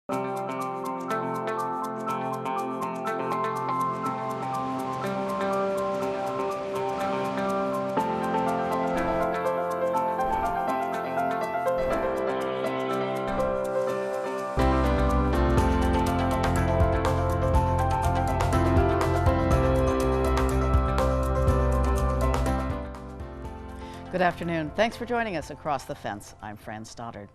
Good afternoon. Thanks for joining us across the fence. I'm Fran Stoddard.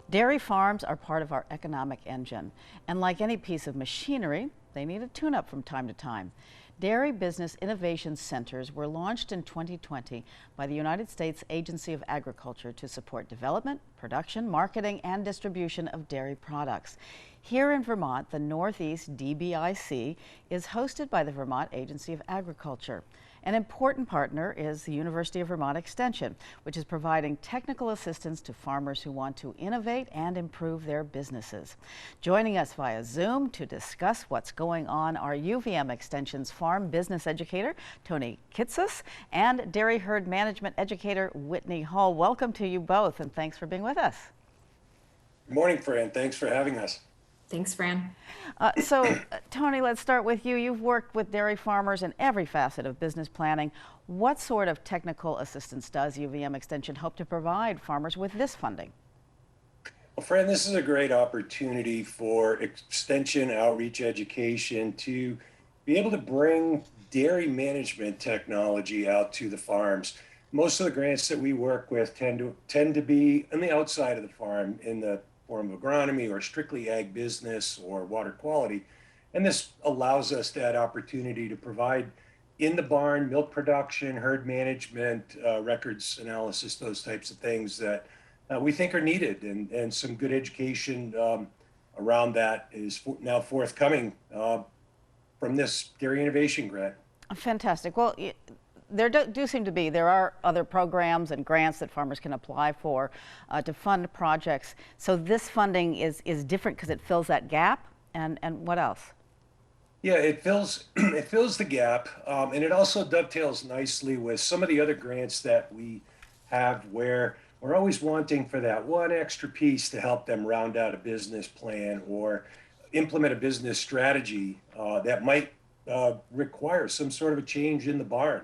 Dairy farms are part of our economic engine, and like any piece of machinery, they need a tune-up from time to time. Dairy Business Innovation Centers were launched in 2020 by the United States Agency of Agriculture to support development, production, marketing, and distribution of dairy products. Here in Vermont, the Northeast Dbic is hosted by the Vermont Agency of Agriculture. An important partner is the University of Vermont Extension, which is providing technical assistance to farmers who want to innovate and improve their businesses. Joining us via Zoom to discuss what's going on are UVM Extension's farm business educator, Tony Kitsos, and dairy herd management educator, Whitney Hall. Welcome to you both, and thanks for being with us. Good morning, Fran. Thanks for having us. Thanks, Fran. Tony, let's start with you. You've worked with dairy farmers in every facet of business planning. What sort of technical assistance does UVM Extension hope to provide farmers with this funding? Well, Fran, this is a great opportunity for extension outreach education to be able to bring dairy management technology out to the farms. Most of the grants that we work with tend to be on the outside of the farm in the form of agronomy or strictly ag business or water quality. And this allows us that opportunity to provide in the barn milk production, herd management, records analysis, those types of things that we think are needed, and some good education around that is now forthcoming from this Dairy Innovation Grant. Fantastic. Well, there are other programs and grants that farmers can apply for to fund projects. So this funding is different because it fills that gap. And what else? Yeah, it fills the gap, and it also dovetails nicely with some of the other grants that we have, where we're always wanting for that one extra piece to help them round out a business plan or implement a business strategy that might require some sort of a change in the barn.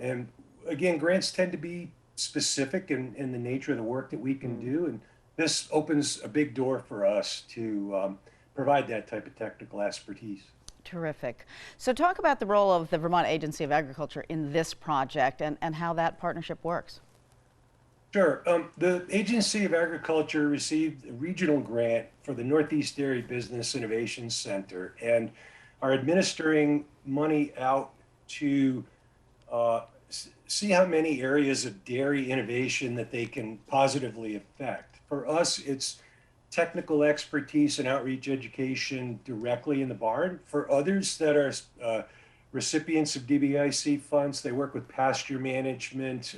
And again, grants tend to be specific in the nature of the work that we can do. And this opens a big door for us to provide that type of technical expertise. Terrific. So talk about the role of the Vermont Agency of Agriculture in this project and how that partnership works. Sure. The Agency of Agriculture received a regional grant for the Northeast Dairy Business Innovation Center and are administering money out to see how many areas of dairy innovation that they can positively affect. For us, it's technical expertise and outreach education directly in the barn. For others that are recipients of DBIC funds, they work with pasture management,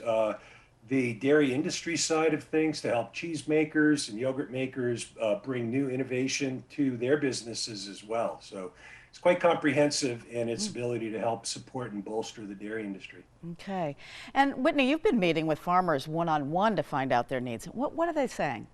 the dairy industry side of things to help cheese makers and yogurt makers bring new innovation to their businesses as well. So it's quite comprehensive in its ability to help support and bolster the dairy industry. Okay. And Whitney, you've been meeting with farmers one-on-one to find out their needs. What are they saying?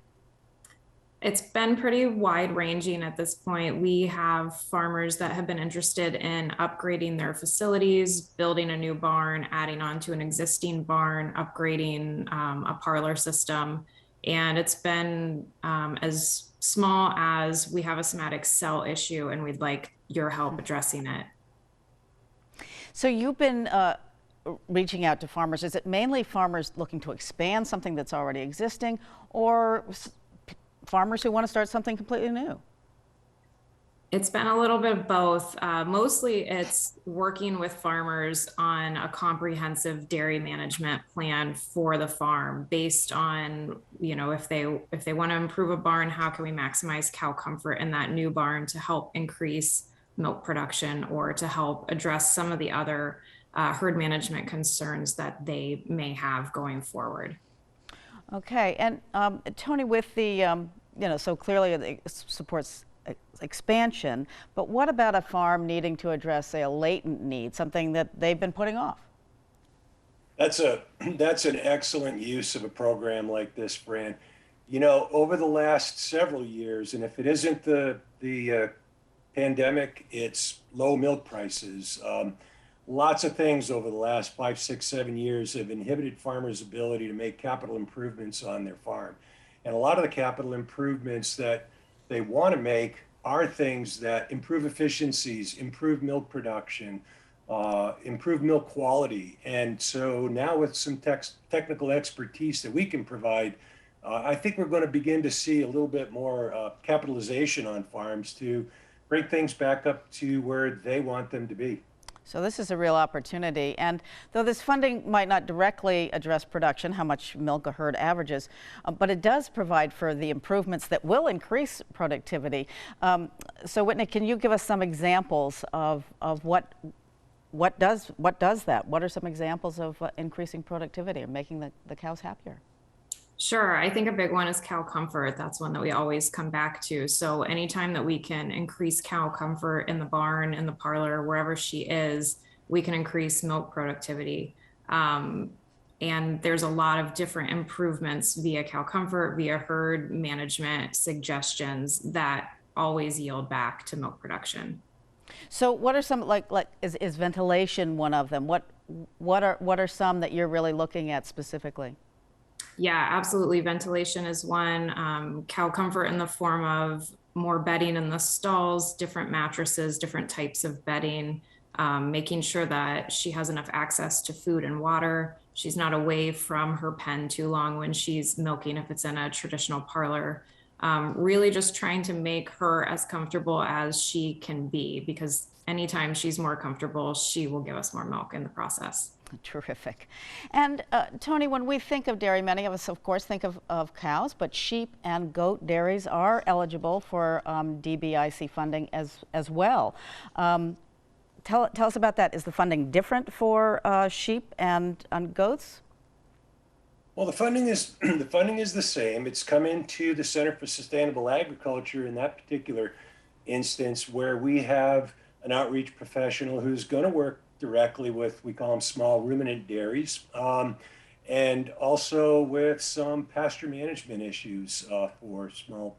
It's been pretty wide-ranging at this point. We have farmers that have been interested in upgrading their facilities, building a new barn, adding on to an existing barn, upgrading a parlor system. And it's been as small as we have a somatic cell issue and we'd like your help addressing it. So you've been reaching out to farmers. Is it mainly farmers looking to expand something that's already existing, or farmers who want to start something completely new? It's been a little bit of both. Mostly it's working with farmers on a comprehensive dairy management plan for the farm based on, if they want to improve a barn, how can we maximize cow comfort in that new barn to help increase milk production or to help address some of the other herd management concerns that they may have going forward. Okay, and Tony, with the, so clearly it supports expansion, but what about a farm needing to address, say, a latent need, something that they've been putting off? That's an excellent use of a program like this, Fran. Over the last several years, and if it isn't the pandemic, it's low milk prices. Lots of things over the last 5, 6, 7 years have inhibited farmers' ability to make capital improvements on their farm. And a lot of the capital improvements that they want to make are things that improve efficiencies, improve milk production, improve milk quality. And so now with some technical expertise that we can provide, I think we're going to begin to see a little bit more capitalization on farms to bring things back up to where they want them to be. So this is a real opportunity. And though this funding might not directly address production, how much milk a herd averages, but it does provide for the improvements that will increase productivity. So Whitney, can you give us some examples of what does that? What are some examples of increasing productivity and making the cows happier? Sure. I think a big one is cow comfort. That's one that we always come back to. So anytime that we can increase cow comfort in the barn, in the parlor, wherever she is, we can increase milk productivity. And there's a lot of different improvements via cow comfort, via herd management suggestions that always yield back to milk production. So what are some, is ventilation one of them? What are some that you're really looking at specifically? Yeah, absolutely. Ventilation is one. Cow comfort in the form of more bedding in the stalls, different mattresses, different types of bedding, making sure that she has enough access to food and water. She's not away from her pen too long when she's milking, if it's in a traditional parlor. Really just trying to make her as comfortable as she can be, because anytime she's more comfortable, she will give us more milk in the process. Terrific. And Tony, when we think of dairy, many of us, of course, think of cows, but sheep and goat dairies are eligible for Dbic funding as well. Tell us about that. Is the funding different for sheep and goats? Well, the funding is the same. It's come into the Center for Sustainable Agriculture in that particular instance, where we have an outreach professional who's going to work directly with, we call them small ruminant dairies, and also with some pasture management issues for small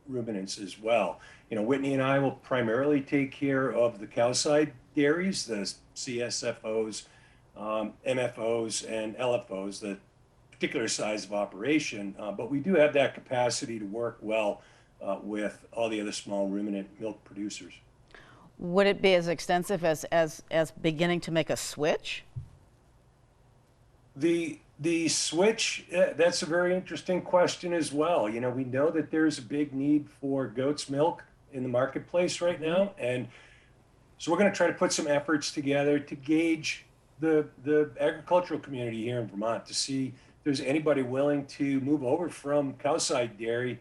ruminants as well. Whitney and I will primarily take care of the cow-side dairies, the CSFOs, MFOs, and LFOs, the particular size of operation, but we do have that capacity to work well with all the other small ruminant milk producers. Would it be as extensive as beginning to make a switch? The switch, that's a very interesting question as well. We know that there's a big need for goat's milk in the marketplace right now, and so we're going to try to put some efforts together to gauge the agricultural community here in Vermont to see if there's anybody willing to move over from cow-side dairy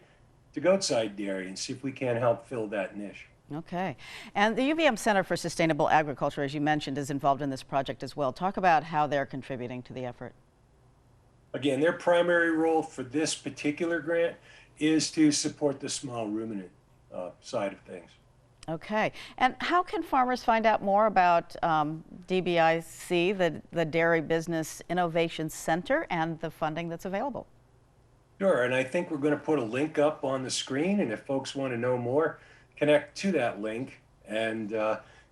to goat-side dairy, and see if we can help fill that niche. Okay. And the UVM Center for Sustainable Agriculture, as you mentioned, is involved in this project as well. Talk about how they're contributing to the effort. Again, their primary role for this particular grant is to support the small ruminant side of things. Okay. And how can farmers find out more about Dbic, the Dairy Business Innovation Center, and the funding that's available? Sure. And I think we're going to put a link up on the screen, and if folks want to know more, connect to that link, and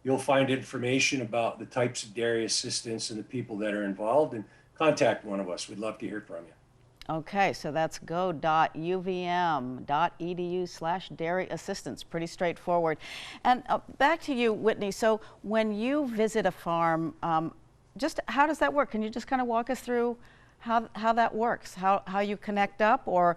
you'll find information about the types of dairy assistance and the people that are involved, and contact one of us. We'd love to hear from you. Okay, so that's go.uvm.edu/dairy assistance. Pretty straightforward. And back to you, Whitney. So when you visit a farm, just how does that work? Can you just kind of walk us through how that works? How you connect up, or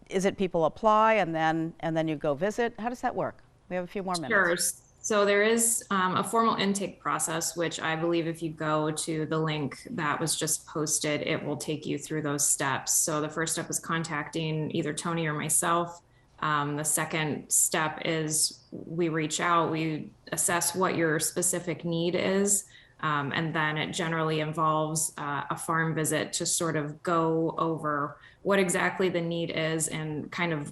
is it people apply and then you go visit? How does that work? We have a few more minutes. Sure. So there is a formal intake process, which I believe if you go to the link that was just posted, it will take you through those steps. So the first step is contacting either Tony or myself. The second step is we reach out, we assess what your specific need is, and then it generally involves a farm visit to sort of go over what exactly the need is and kind of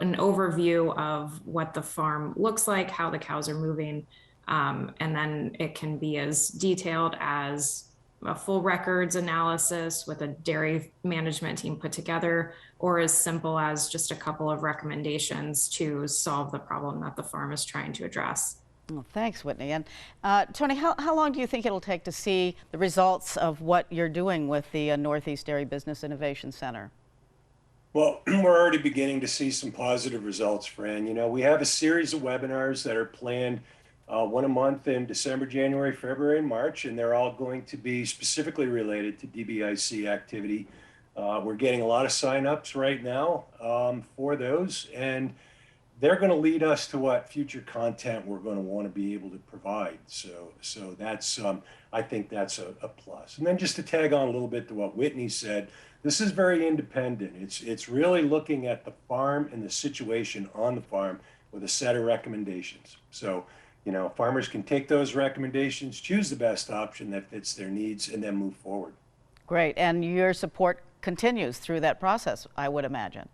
an overview of what the farm looks like, how the cows are moving, and then it can be as detailed as a full records analysis with a dairy management team put together, or as simple as just a couple of recommendations to solve the problem that the farm is trying to address. Well, thanks, Whitney. And Tony, how long do you think it'll take to see the results of what you're doing with the Northeast Dairy Business Innovation Center? Well, we're already beginning to see some positive results, Fran. You know, we have a series of webinars that are planned one a month in December, January, February, and March, and they're all going to be specifically related to DBIC activity. We're getting a lot of signups right now for those, and they're going to lead us to what future content we're going to want to be able to provide. So that's I think that's a plus. And then just to tag on a little bit to what Whitney said, this is very independent. It's really looking at the farm and the situation on the farm with a set of recommendations. So, you know, farmers can take those recommendations, choose the best option that fits their needs, and then move forward. Great. And your support continues through that process, I would imagine.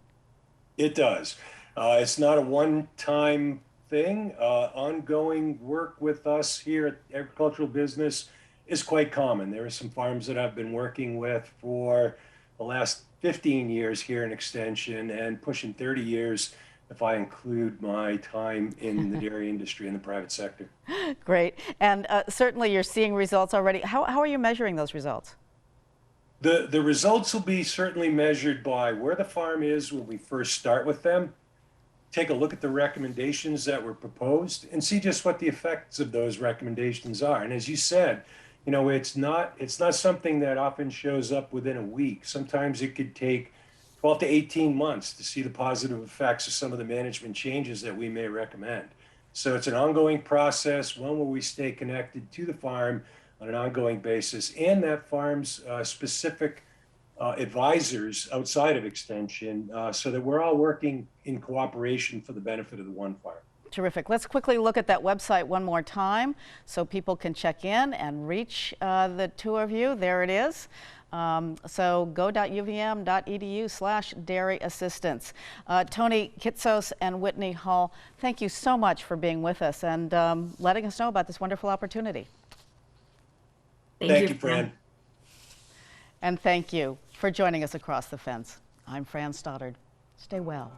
It does. It's not a one-time thing. Ongoing work with us here at Agricultural Business is quite common. There are some farms that I've been working with for the last 15 years here in Extension, and pushing 30 years if I include my time in the dairy industry in the private sector. Great. And certainly you're seeing results already. How are you measuring those results? The results will be certainly measured by where the farm is when we first start with them, take a look at the recommendations that were proposed, and see just what the effects of those recommendations are. And as you said, you know, it's not something that often shows up within a week. Sometimes it could take 12 to 18 months to see the positive effects of some of the management changes that we may recommend. So it's an ongoing process, one where we stay connected to the farm on an ongoing basis, and that farm's specific advisors outside of Extension, so that we're all working in cooperation for the benefit of the one farm. Terrific. Let's quickly look at that website one more time so people can check in and reach the two of you. There it is. So go.uvm.edu/dairy assistance. Tony Kitsos and Whitney Hall, thank you so much for being with us and letting us know about this wonderful opportunity. Thank you, Fran. And thank you for joining us across the fence. I'm Fran Stoddard. Stay well.